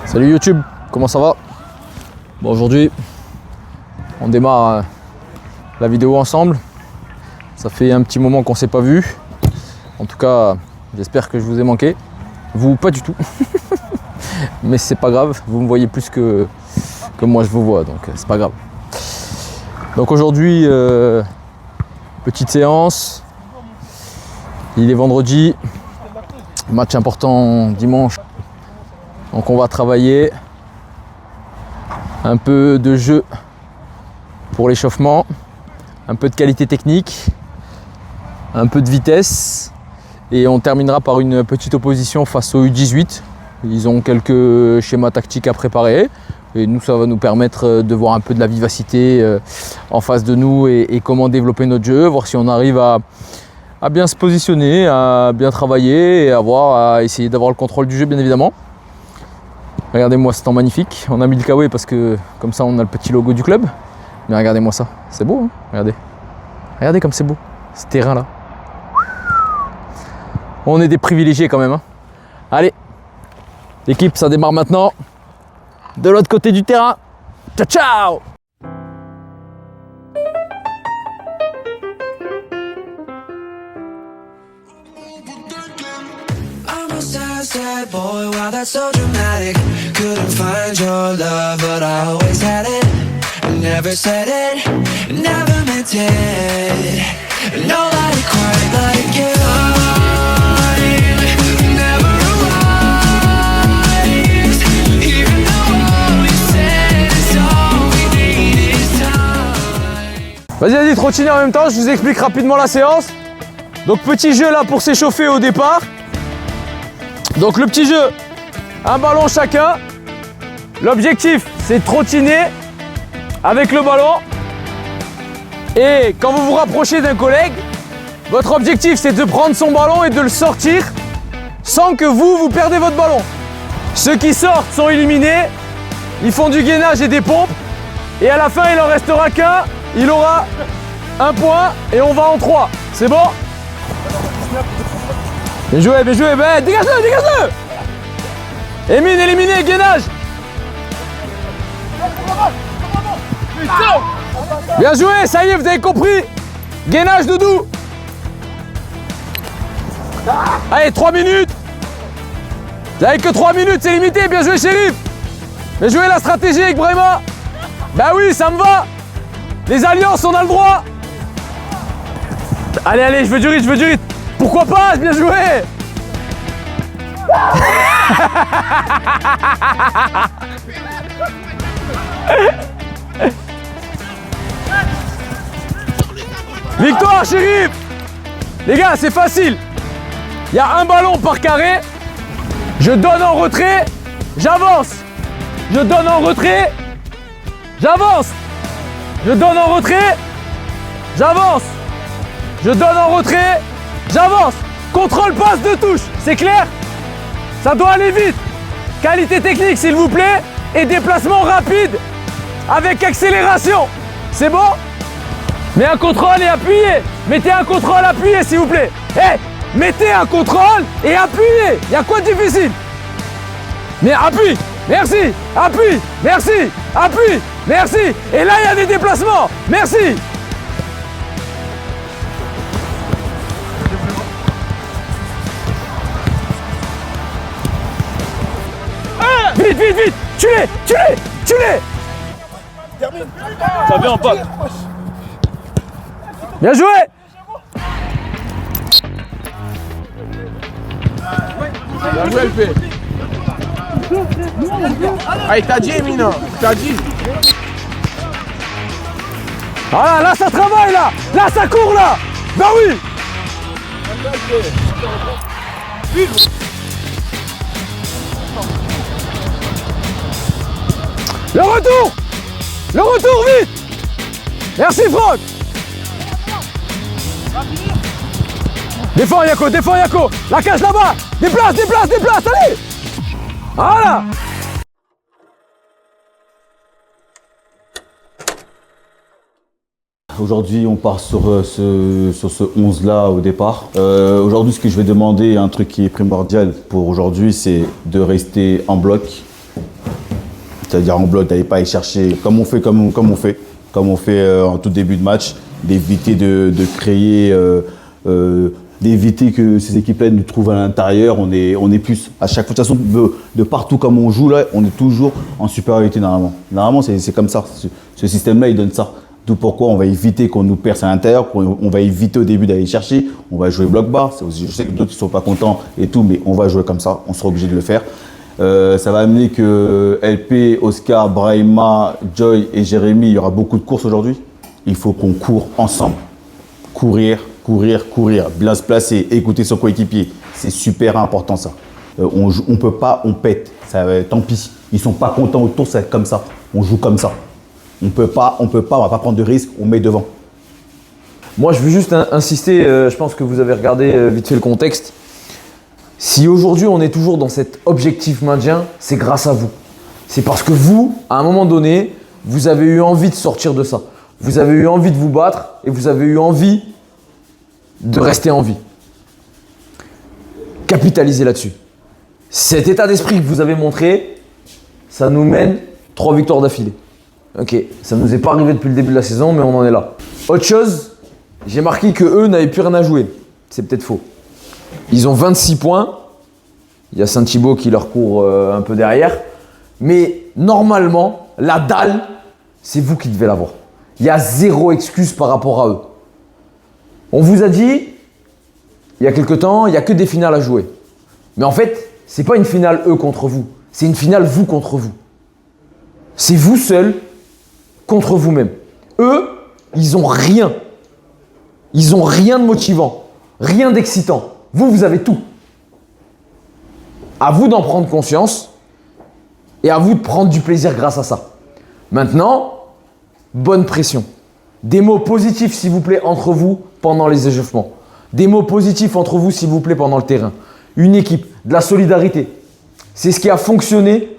Salut YouTube, comment ça va? Bon, aujourd'hui on démarre la vidéo ensemble. Ça fait un petit moment qu'on s'est pas vu. En tout cas, j'espère que je vous ai manqué. Vous, pas du tout. Mais c'est pas grave, vous me voyez plus que moi je vous vois, donc c'est pas grave. Donc aujourd'hui, petite séance. Il est vendredi. Match important dimanche. Donc on va travailler un peu de jeu pour l'échauffement, un peu de qualité technique, un peu de vitesse et on terminera par une petite opposition face au U18. Ils ont quelques schémas tactiques à préparer et nous, ça va nous permettre de voir un peu de la vivacité en face de nous et comment développer notre jeu, voir si on arrive à bien se positionner, à bien travailler et à essayer d'avoir le contrôle du jeu, bien évidemment. Regardez-moi ce temps magnifique. On a mis le kawaii parce que comme ça on a le petit logo du club. Mais regardez-moi ça, c'est beau, hein? Regardez. Regardez comme c'est beau, ce terrain là. On est des privilégiés quand même, hein? Allez, l'équipe, ça démarre maintenant. De l'autre côté du terrain. Ciao, ciao! Sad boy, wow, that's so dramatic. Couldn't find your love, but I always had it. Never said it, never meant it. Nobody quite like you. Never arrives, even though all we said is all we need is time. Vas-y, trottinez en même temps, je vous explique rapidement la séance. Donc petit jeu là pour s'échauffer au départ. Donc le petit jeu, un ballon chacun. L'objectif, c'est de trottiner avec le ballon. Et quand vous vous rapprochez d'un collègue, votre objectif, c'est de prendre son ballon et de le sortir sans que vous perdez votre ballon. Ceux qui sortent sont éliminés. Ils font du gainage et des pompes. Et à la fin, il en restera qu'un. Il aura un point et on va en 3. C'est bon? Bien joué, ben, dégage-le! Émine, éliminé, gainage! Bien joué, ça y est, vous avez compris! Gainage, Doudou! Allez, 3 minutes! Vous n'avez que 3 minutes, c'est limité, bien joué, Chérif! Bien joué la stratégie avec Brema! Bah oui, ça me va! Les alliances, on a le droit! Allez, je veux du rythme! Pourquoi pas? Bien joué! Victoire, Chérif! Les gars, c'est facile. Il y a un ballon par carré. Je donne en retrait, j'avance. Je donne en retrait, j'avance. Je donne en retrait, j'avance. Je donne en retrait, j'avance. Contrôle, passe de touche, c'est clair? Ça doit aller vite. Qualité technique, s'il vous plaît. Et déplacement rapide avec accélération. C'est bon? Mets un contrôle et appuyez. Mettez un contrôle, appuyez, s'il vous plaît. Mettez un contrôle et appuyez. Il y a quoi de difficile? Mais appuie. Merci. Appuie. Merci. Appuie. Merci. Et là, il y a des déplacements. Merci. Vite, tue-les. Ça vient en patte. Bien joué. Bien joué, LP. Allez, t'as dit, Emina. T'as dit. Voilà, là ça travaille là. Là ça court là. Bah oui. Le retour, vite! Merci Franck! Défends Yako! La cage là-bas! Déplace, allez! Voilà! Aujourd'hui, on part sur ce 11-là au départ. Aujourd'hui, ce que je vais demander, un truc qui est primordial pour aujourd'hui, c'est de rester en bloc C'est-à-dire en bloc, d'aller pas aller chercher, comme on fait en tout début de match, d'éviter de créer, d'éviter que ces équipes-là nous trouvent à l'intérieur. On est plus, à chaque fois, de toute façon, de partout comme on joue là, on est toujours en supériorité normalement. Normalement, c'est comme ça. Ce système-là, il donne ça. D'où pourquoi on va éviter qu'on nous perce à l'intérieur, on va éviter au début d'aller chercher, on va jouer bloc bas. Je sais que d'autres ne sont pas contents et tout, mais on va jouer comme ça, on sera obligé de le faire. Ça va amener que LP, Oscar, Brahima, Joy et Jérémy, il y aura beaucoup de courses aujourd'hui. Il faut qu'on court ensemble. Courir, bien se placer, écouter son coéquipier. C'est super important ça. On peut pas, on pète. Tant pis. Ils sont pas contents autour, c'est comme ça. On joue comme ça. On peut pas, on va pas prendre de risques, on met devant. Moi, je veux juste insister, je pense que vous avez regardé vite fait le contexte. Si aujourd'hui on est toujours dans cet objectif maintien, c'est grâce à vous. C'est parce que vous, à un moment donné, vous avez eu envie de sortir de ça. Vous avez eu envie de vous battre et vous avez eu envie de rester en vie. Capitalisez là-dessus. Cet état d'esprit que vous avez montré, ça nous mène 3 victoires d'affilée. Ok, ça ne nous est pas arrivé depuis le début de la saison, mais on en est là. Autre chose, j'ai marqué qu'eux n'avaient plus rien à jouer. C'est peut-être faux. Ils ont 26 points. Il y a Saint-Thibaut qui leur court un peu derrière. Mais normalement, la dalle, c'est vous qui devez l'avoir. Il y a 0 excuse par rapport à eux. On vous a dit, il y a quelque temps, il n'y a que des finales à jouer. Mais en fait, ce n'est pas une finale eux contre vous. C'est une finale vous contre vous. C'est vous seuls contre vous-même. Eux, ils n'ont rien. Ils n'ont rien de motivant, rien d'excitant. Vous, vous avez tout. À vous d'en prendre conscience et à vous de prendre du plaisir grâce à ça. Maintenant, bonne pression. Des mots positifs, s'il vous plaît, entre vous pendant les échauffements. Des mots positifs entre vous, s'il vous plaît, pendant le terrain. Une équipe, de la solidarité. C'est ce qui a fonctionné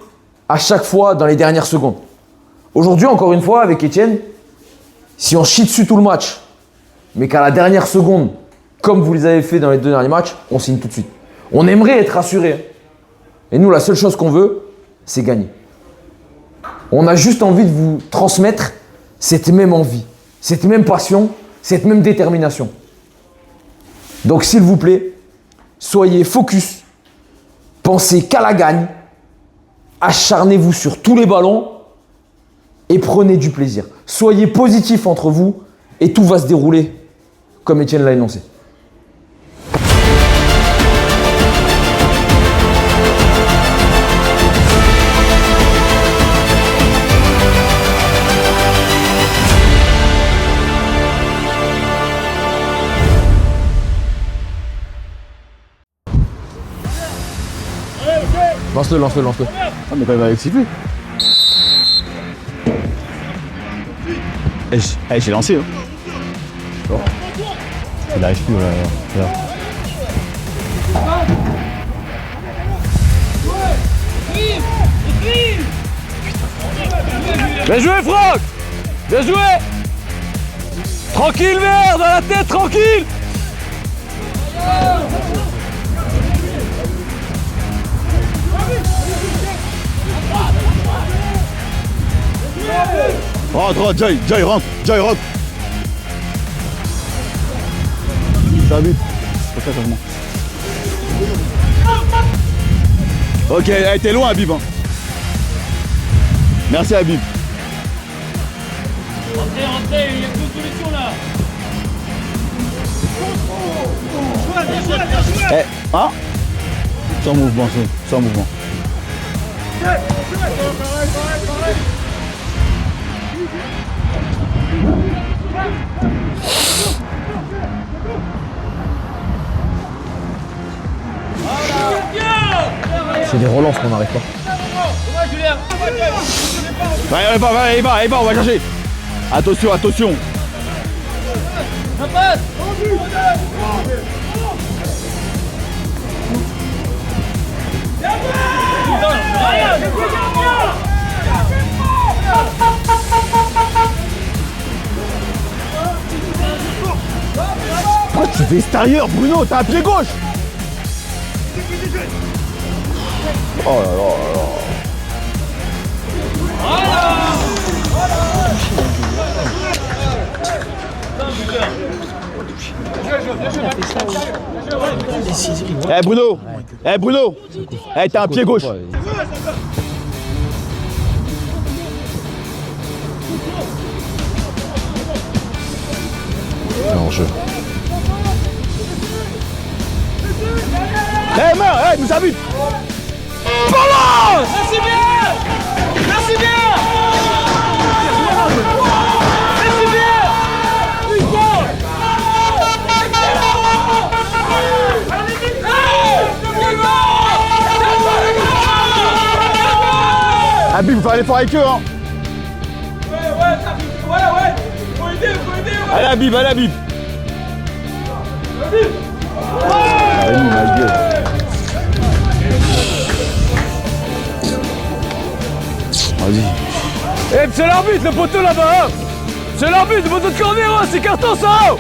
à chaque fois dans les dernières secondes. Aujourd'hui, encore une fois, avec Etienne, si on chie dessus tout le match, mais qu'à la dernière seconde, comme vous les avez fait dans les 2 derniers matchs, on signe tout de suite. On aimerait être rassuré. Et nous, la seule chose qu'on veut, c'est gagner. On a juste envie de vous transmettre cette même envie, cette même passion, cette même détermination. Donc, s'il vous plaît, soyez focus, pensez qu'à la gagne, acharnez-vous sur tous les ballons et prenez du plaisir. Soyez positifs entre vous et tout va se dérouler comme Etienne l'a énoncé. Lance-le. Ah, mais quand même avec siffler. J'ai lancé. Hein. Bon. Il n'arrive plus. Là. Bien joué, Franck! Bien joué! Tranquille, merde! Dans la tête, tranquille! Rentre, Joy, rentre. Ça va vite. Faut faire changement. Ok, t'es loin, Habib. Hein. Merci, Habib. Rentrez, il y a plus de solution là. Hein? Sans mouvement. C'est des relances qu'on n'arrive pas. Va, on va chercher. Attention. Ça passe. Oh, tu fais extérieur, Bruno, t'as un pied gauche. Oh là là. Eh Bruno. Eh Bruno. Eh t'as un pied gauche. Non, jeu. Eh main, eh nous habite. Balance! Merci bien. Merci bien. Merci bien. Habib, vous faire l'effort avec eux hein. Ouais. Faut aider. Allez Habib, allez Habib. Vas-y. Eh, c'est l'arbitre, le poteau là-bas, hein. C'est l'arbitre, le poteau de corner, hein. C'est carton, ça, hein.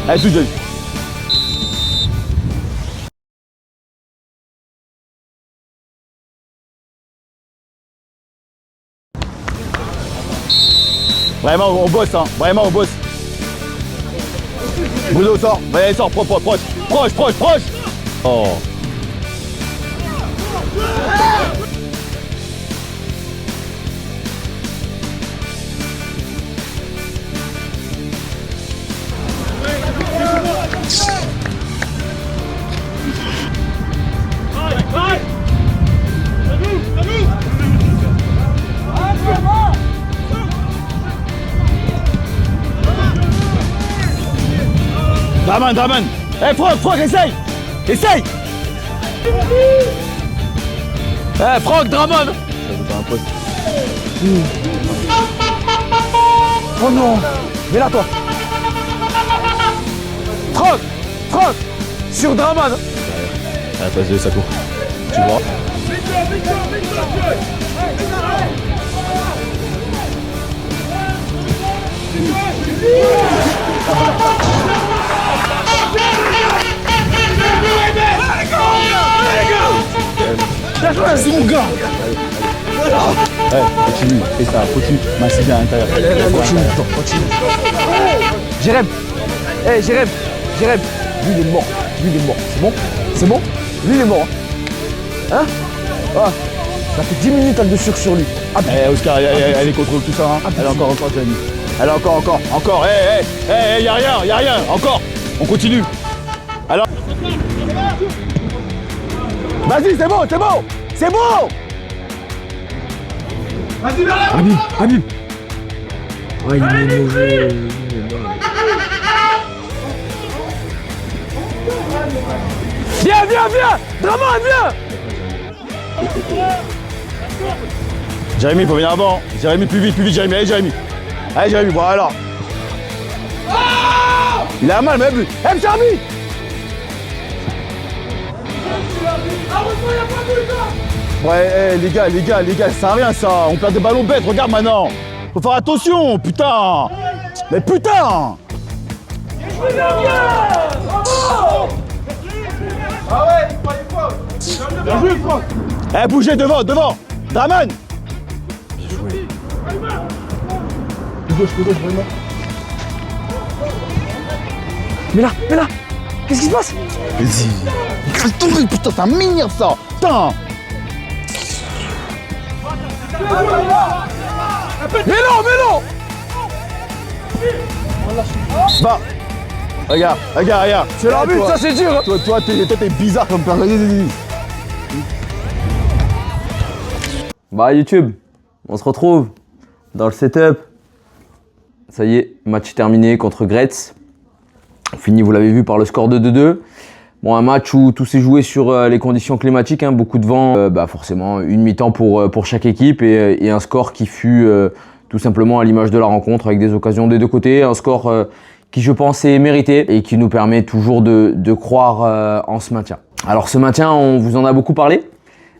Allez, tout de suite. Vraiment, on bosse, hein. Vraiment, on bosse. Bruno, sort. Allez, sort, proche. Oh. Draman. Eh, Franck, essaye. Eh, Franck, Draman. Oh non. Mais là, toi. Franck. Sur Draman. À la place de Sako. Tu vois. C'est mon gars. Continue, fais ça, continue. Massif bien à l'intérieur. Continue. Jérém. Lui, il est mort. C'est bon. Lui, il est mort. Hein? Ah. Ça fait 10 minutes, elle de sur lui. Ah, Oscar, elle contrôle tout ça. Hein. Elle est encore, Jamie. Elle est encore. Y'a rien. Encore. On continue. Alors. Vas-y, c'est bon. Habib. Oh, il est mauvais. Viens. Draman, viens. Jérémy, il faut venir avant. Jérémy, plus vite, Jérémy. Allez, Jérémy, voilà. Il a mal, mais plus. Eh, Jérémy. Ouais, les gars, ça sert à rien ça. On perd des ballons bêtes, regarde maintenant. Faut faire attention, putain. Mais putain. Ah ouais, il croyait quoi? Bien joué, Franck. Eh, bougez devant. Draman. Gauche, vraiment. Mais là, qu'est-ce qui se passe? Vas-y. Écrase ton truc, putain, c'est un mineur ça. Putain. Mais non. Bah. Regarde. C'est l'arbitre, ça c'est dur. Hein. Toi, t'es bizarre comme personne. Bah YouTube, on se retrouve dans le setup. Ça y est, match terminé contre Gretz. Fini, vous l'avez vu, par le score de 2-2. Bon, un match où tout s'est joué sur les conditions climatiques, hein, beaucoup de vent, forcément une mi-temps pour chaque équipe et un score qui fut tout simplement à l'image de la rencontre avec des occasions des deux côtés. Un score qui, je pense, est mérité et qui nous permet toujours de croire en ce maintien. Alors ce maintien, on vous en a beaucoup parlé.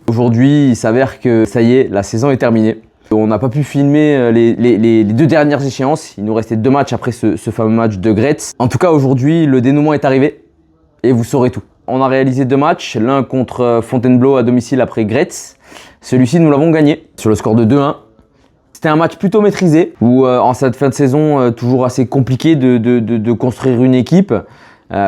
Aujourd'hui, il s'avère que ça y est, la saison est terminée. On n'a pas pu filmer les deux dernières échéances. Il nous restait 2 matchs après ce fameux match de Gretz. En tout cas, aujourd'hui, le dénouement est arrivé et vous saurez tout. On a réalisé 2 matchs, l'un contre Fontainebleau à domicile après Gretz. Celui-ci, nous l'avons gagné sur le score de 2-1. C'était un match plutôt maîtrisé où en cette fin de saison, toujours assez compliqué de construire une équipe.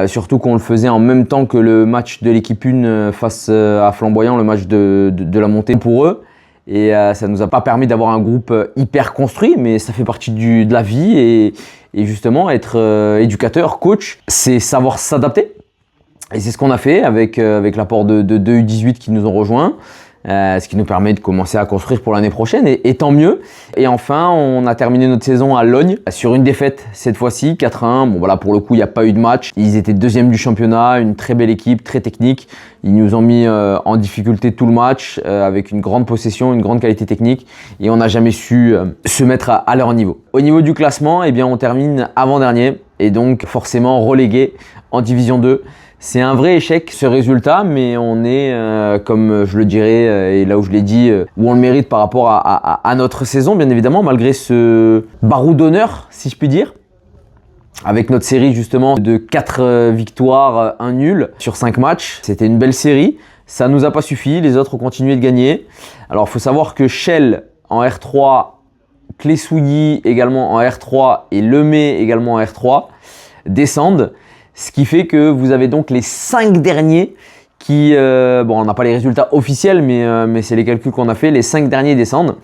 Surtout qu'on le faisait en même temps que le match de l'équipe 1 face à Flamboyant, le match de la montée pour eux. Et ça nous a pas permis d'avoir un groupe hyper construit, mais ça fait partie de la vie. Et justement, être éducateur, coach, c'est savoir s'adapter. Et c'est ce qu'on a fait avec l'apport de deux U18 qui nous ont rejoints. Ce qui nous permet de commencer à construire pour l'année prochaine et tant mieux. Et enfin, on a terminé notre saison à Logne sur une défaite cette fois-ci, 4-1. Bon voilà, pour le coup, il n'y a pas eu de match. Ils étaient deuxième du championnat, une très belle équipe, très technique. Ils nous ont mis en difficulté tout le match avec une grande possession, une grande qualité technique et on n'a jamais su se mettre à leur niveau. Au niveau du classement, eh bien, on termine avant-dernier et donc forcément relégué en Division 2. C'est un vrai échec ce résultat, mais on est, comme je le dirais, et là où je l'ai dit, où on le mérite par rapport à notre saison, bien évidemment, malgré ce barreau d'honneur, si je puis dire. Avec notre série justement de 4 victoires, 1 nul sur 5 matchs. C'était une belle série, ça nous a pas suffi, les autres ont continué de gagner. Alors il faut savoir que Chelles en R3, Clé-Souilly également en R3 et Lemay également en R3 descendent. Ce qui fait que vous avez donc les 5 derniers qui, bon on n'a pas les résultats officiels mais c'est les calculs qu'on a fait, les 5 derniers descendent.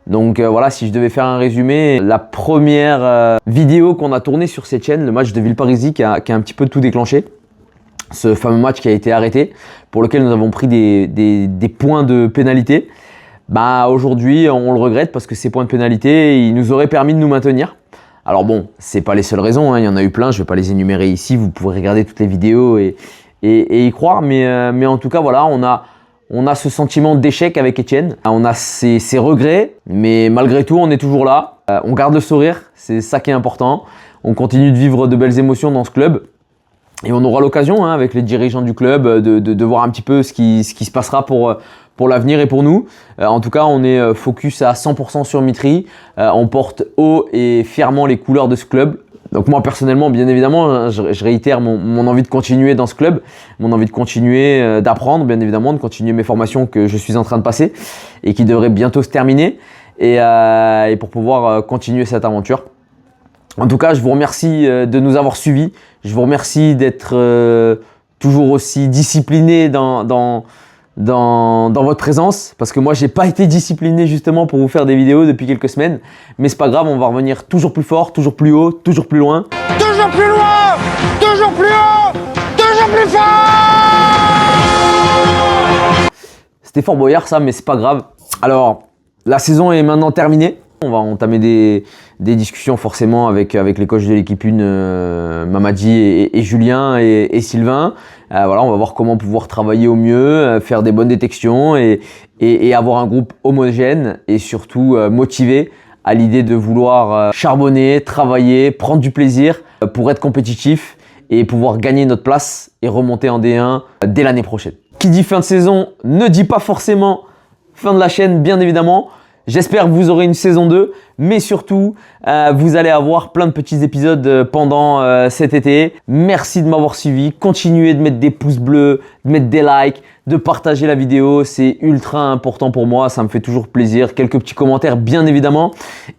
Donc voilà, si je devais faire un résumé, la première vidéo qu'on a tournée sur cette chaîne, le match de Villeparisis qui a un petit peu tout déclenché. Ce fameux match qui a été arrêté, pour lequel nous avons pris des points de pénalité. Bah aujourd'hui on le regrette parce que ces points de pénalité, ils nous auraient permis de nous maintenir. Alors bon, c'est pas les seules raisons, hein, il y en a eu plein, je vais pas les énumérer ici, vous pourrez regarder toutes les vidéos et y croire, mais en tout cas voilà, on a ce sentiment d'échec avec Etienne, on a ces regrets, mais malgré tout on est toujours là, on garde le sourire, c'est ça qui est important, on continue de vivre de belles émotions dans ce club et on aura l'occasion hein, avec les dirigeants du club de voir un petit peu ce qui se passera pour l'avenir et pour nous. En tout cas, on est focus à 100% sur Mitry. On porte haut et fièrement les couleurs de ce club. Donc moi personnellement, bien évidemment, je réitère mon envie de continuer dans ce club, mon envie de continuer d'apprendre, bien évidemment, de continuer mes formations que je suis en train de passer et qui devraient bientôt se terminer et pour pouvoir continuer cette aventure. En tout cas, je vous remercie de nous avoir suivis. Je vous remercie d'être toujours aussi discipliné dans votre présence, parce que moi j'ai pas été discipliné justement pour vous faire des vidéos depuis quelques semaines, mais c'est pas grave, on va revenir toujours plus fort, toujours plus haut, toujours plus loin. Toujours plus loin, toujours plus haut, toujours plus fort. C'était Fort Boyard ça, mais c'est pas grave. Alors, la saison est maintenant terminée. On va entamer des discussions forcément avec les coachs de l'équipe 1, Mamadi et Julien et Sylvain. Voilà, on va voir comment pouvoir travailler au mieux, faire des bonnes détections et avoir un groupe homogène et surtout motivé à l'idée de vouloir charbonner, travailler, prendre du plaisir pour être compétitif et pouvoir gagner notre place et remonter en D1 dès l'année prochaine. Qui dit fin de saison ne dit pas forcément fin de la chaîne, bien évidemment. J'espère que vous aurez une saison 2, mais surtout, vous allez avoir plein de petits épisodes pendant cet été. Merci de m'avoir suivi. Continuez de mettre des pouces bleus, de mettre des likes, de partager la vidéo. C'est ultra important pour moi. Ça me fait toujours plaisir. Quelques petits commentaires, bien évidemment.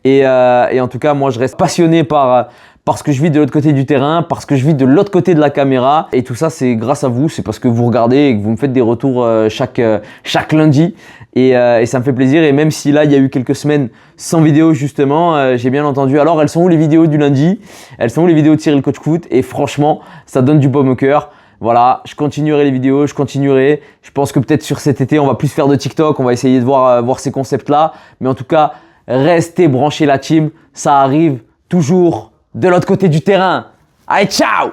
Et en tout cas, moi, je reste passionné par ce que je vis de l'autre côté du terrain, parce que je vis de l'autre côté de la caméra. Et tout ça, c'est grâce à vous. C'est parce que vous regardez et que vous me faites des retours chaque lundi. Et ça me fait plaisir. Et même si là, il y a eu quelques semaines sans vidéo, justement, j'ai bien entendu. Alors, elles sont où les vidéos du lundi? Elles sont où les vidéos de Cyril Coach Foot? Et franchement, ça donne du baume au cœur. Voilà, je continuerai les vidéos, je continuerai. Je pense que peut-être sur cet été, on va plus faire de TikTok. On va essayer de voir ces concepts-là. Mais en tout cas, restez branchés la team. Ça arrive toujours de l'autre côté du terrain. Allez, ciao!